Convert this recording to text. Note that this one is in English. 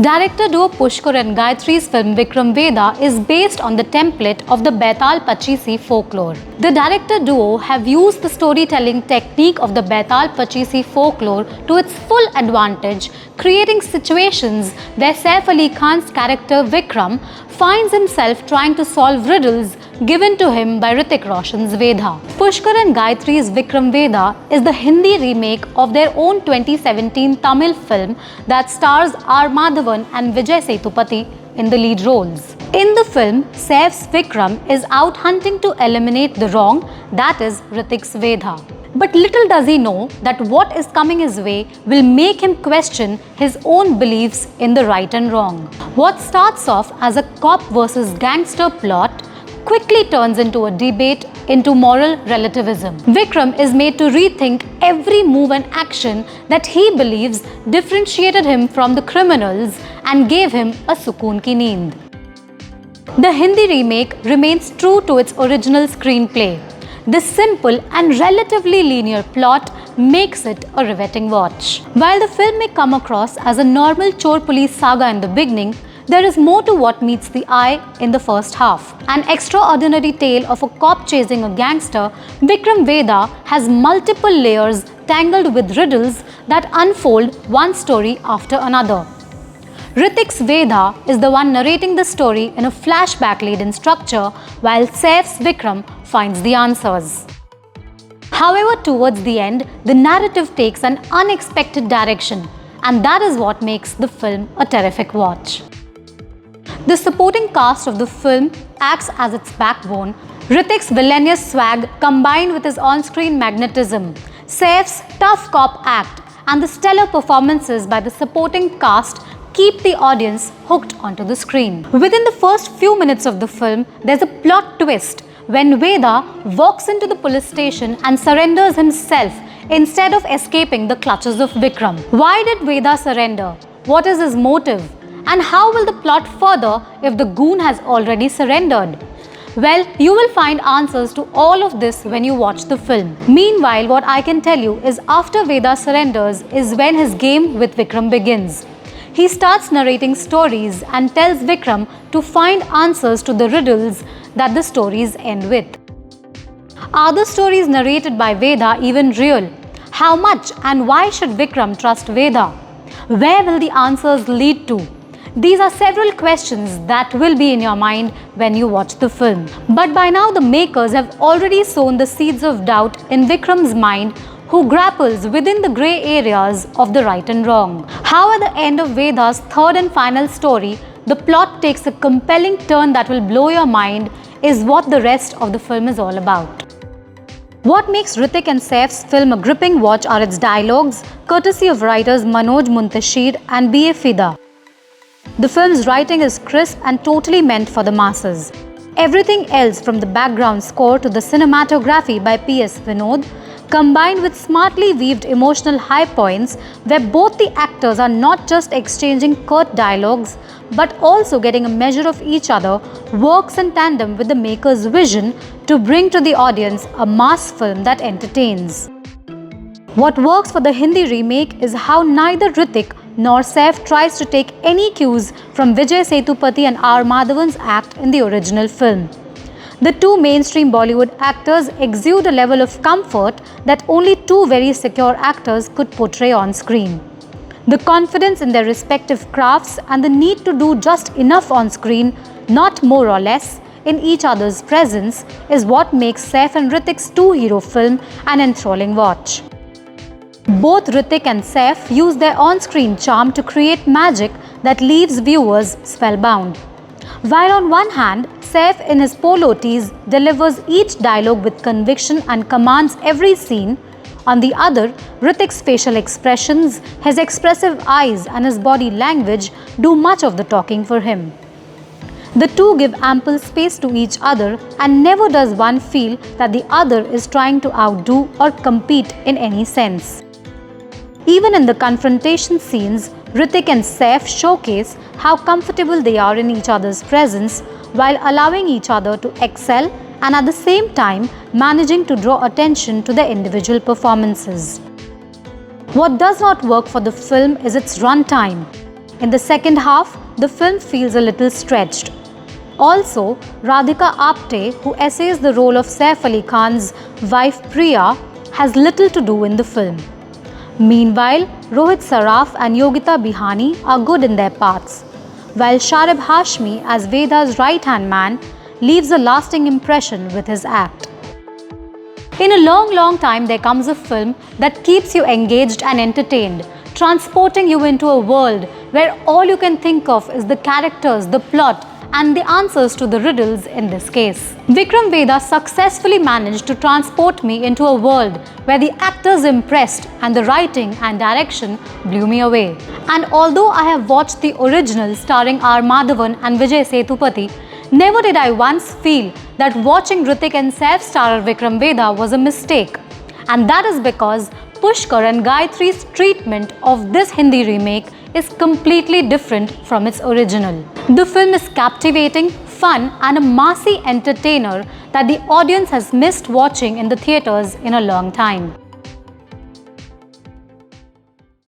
Director duo Pushkar and Gayatri's film Vikram Vedha is based on the template of the Baital Pachisi folklore. The director duo have used the storytelling technique of the Baital Pachisi folklore to its full advantage, creating situations where Saif Ali Khan's character Vikram finds himself trying to solve riddles given to him by Hrithik Roshan's Vedha. Pushkar and Gayatri's Vikram Vedha is the Hindi remake of their own 2017 Tamil film that stars R. Madhavan and Vijay Sethupathi in the lead roles. In the film, Saif's Vikram is out hunting to eliminate the wrong, that is Hrithik's Vedha. But little does he know that what is coming his way will make him question his own beliefs in the right and wrong. What starts off as a cop versus gangster plot quickly turns into a debate into moral relativism. Vikram is made to rethink every move and action that he believes differentiated him from the criminals and gave him a sukoon ki neend. The Hindi remake remains true to its original screenplay. This simple and relatively linear plot makes it a riveting watch. While the film may come across as a normal chore police saga in the beginning, there is more to what meets the eye in the first half. An extraordinary tale of a cop chasing a gangster, Vikram Vedha has multiple layers tangled with riddles that unfold one story after another. Hrithik's Vedha is the one narrating the story in a flashback-laden structure, while Saif's Vikram finds the answers. However, towards the end, the narrative takes an unexpected direction, and that is what makes the film a terrific watch. The supporting cast of the film acts as its backbone. Hrithik's villainous swag combined with his on-screen magnetism, Saif's tough cop act, and the stellar performances by the supporting cast keep the audience hooked onto the screen. Within the first few minutes of the film, there's a plot twist when Vedha walks into the police station and surrenders himself instead of escaping the clutches of Vikram. Why did Vedha surrender? What is his motive? And how will the plot further if the goon has already surrendered? Well, you will find answers to all of this when you watch the film. Meanwhile, what I can tell you is after Vedha surrenders is when his game with Vikram begins. He starts narrating stories and tells Vikram to find answers to the riddles that the stories end with. Are the stories narrated by Vedha even real? How much and why should Vikram trust Vedha? Where will the answers lead to? These are several questions that will be in your mind when you watch the film. But by now the makers have already sown the seeds of doubt in Vikram's mind, who grapples within the grey areas of the right and wrong. How at the end of Vedha's third and final story, the plot takes a compelling turn that will blow your mind is what the rest of the film is all about. What makes Hrithik and Saif's film a gripping watch are its dialogues, courtesy of writers Manoj Muntashir and B.A. Fida. The film's writing is crisp and totally meant for the masses. Everything else from the background score to the cinematography by P.S. Vinod, combined with smartly weaved emotional high points where both the actors are not just exchanging curt dialogues but also getting a measure of each other, works in tandem with the maker's vision to bring to the audience a mass film that entertains. What works for the Hindi remake is how neither Hrithik nor Saif tries to take any cues from Vijay Sethupathi and R. Madhavan's act in the original film. The two mainstream Bollywood actors exude a level of comfort that only two very secure actors could portray on screen. The confidence in their respective crafts and the need to do just enough on screen, not more or less, in each other's presence is what makes Saif and Hrithik's two-hero film an enthralling watch. Both Hrithik and Saif use their on-screen charm to create magic that leaves viewers spellbound. While on one hand, Saif in his polo tees delivers each dialogue with conviction and commands every scene, on the other, Hrithik's facial expressions, his expressive eyes and his body language do much of the talking for him. The two give ample space to each other and never does one feel that the other is trying to outdo or compete in any sense. Even in the confrontation scenes, Hrithik and Saif showcase how comfortable they are in each other's presence while allowing each other to excel and at the same time managing to draw attention to their individual performances. What does not work for the film is its runtime. In the second half, the film feels a little stretched. Also, Radhika Apte, who essays the role of Saif Ali Khan's wife Priya, has little to do in the film. Meanwhile, Rohit Saraf and Yogita Bihani are good in their parts, while Sharib Hashmi as Veda's right-hand man leaves a lasting impression with his act. In a long time, there comes a film that keeps you engaged and entertained, transporting you into a world where all you can think of is the characters, the plot, and the answers to the riddles in this case. Vikram Vedha successfully managed to transport me into a world where the actors impressed and the writing and direction blew me away. And although I have watched the original starring R. Madhavan and Vijay Sethupathi, never did I once feel that watching Hrithik and Saif starrer Vikram Vedha was a mistake. And that is because Pushkar and Gayatri's treatment of this Hindi remake is completely different from its original. The film is captivating, fun, and a massy entertainer that the audience has missed watching in the theatres in a long time.